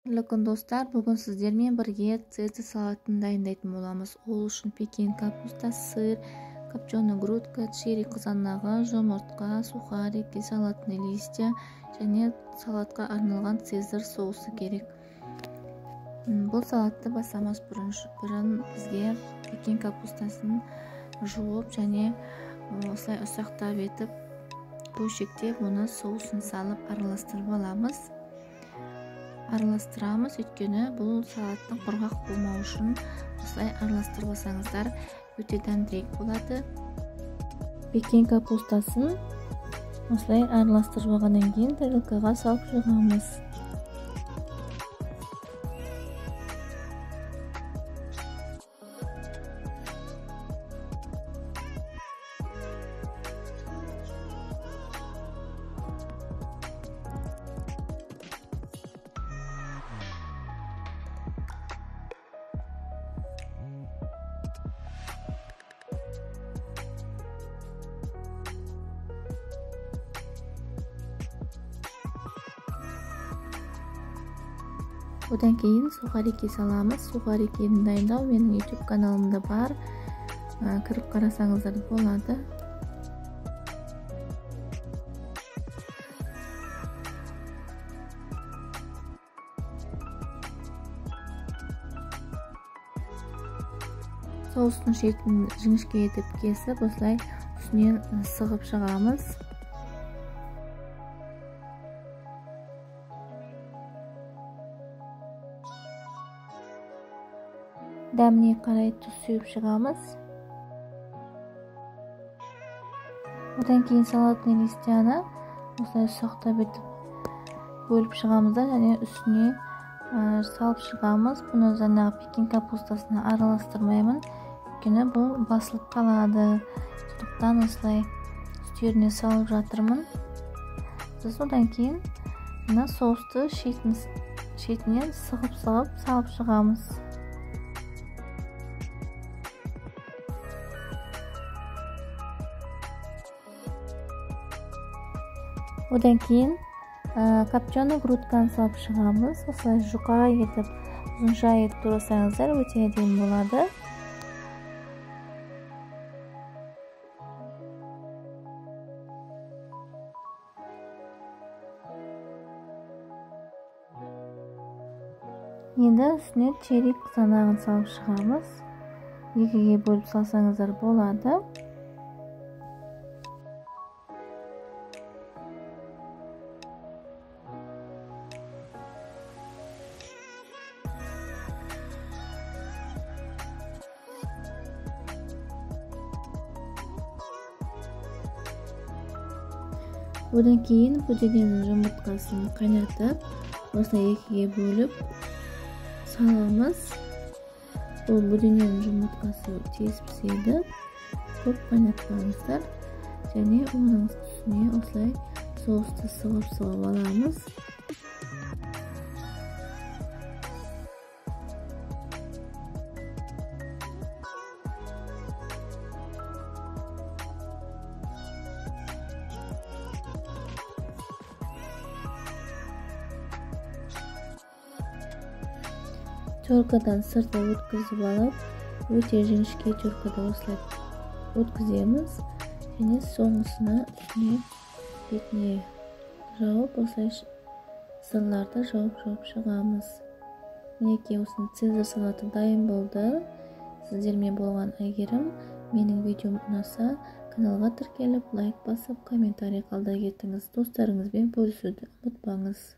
Қадірлі достар, бүгін сіздермен бірге цезарь салатын дайындайтын боламыз. Ол үшін пекин капуста, сыр, копченый грудка, черри қызанағы, жұмыртқа, сухарики, салатный листья және салатқа арналған цезарь соусы керек. Бұл салатты бастамас бұрын бізге пекин капустасын жуып және осылай ұсақтап етіп бөлшектеп, оны соусын салып араластырып аламыз. Араластырамыз, өйткені бұл салаттың құрғақ болмау үшін осылай араластырбасаңыздар өте дәмдірек болады. Пекин капустасын осылай араластырып алғаннан кейін тарелкаға салып жығамыз. Одан кейін сухарики саламыз. Сухарикini дайындау менің YouTube каналымда бар. Кіріп қарасаңыздар болады. Соустың шетін жіңішке етіп кесіп, осылай үстінен сығып шығамыз. Дәміне қарай тұз сүйіп шығамыз. Одан кейін салатный листьяны осылай ұсақтап етіп бөліп шығамыз да, және үстіне салып шығамыз. Бұны жаңағы пекин капустасына араластырмаймын, өйткені бұл басылып қалады. Сондықтан осылай үстеріне салып жатырмын. Одан кейін соусты шетінен сығып салып шығамыз. Одан кейін копченый грудканы салып шығамыз. Осылай жұқа етіп, ұзынша етіп турасаңыздар өте әдемі болады. Енді үстіне черри қызанағын салып шығамыз. Екіге бөліп салсаңыздар болады. Одан кейін бөдененің жұмыртқасын қайнатып, осылай екіге бөліп саламыз. Бұл бөдененің жұмыртқасы тез піседі. Көп қайнатпаңыздар. Және оның үстіне осылай соусты сығып аламыз. Теркадан сырты өткізіп алып, өте жіңішке теркада осылай өткіземіз. Және соңғысына үстіне бетіне жауып, осылай сырларды жауып шығамыз. Мінекей осының цезарь салаты дайын болды. Сіздермен болған әйгерім. Менің видеом ұнаса, каналға тіркеліп, лайк басып, комментарий қалдыра кетіңіз. Достарыңызбен бөлісуді ұмытпаңыз.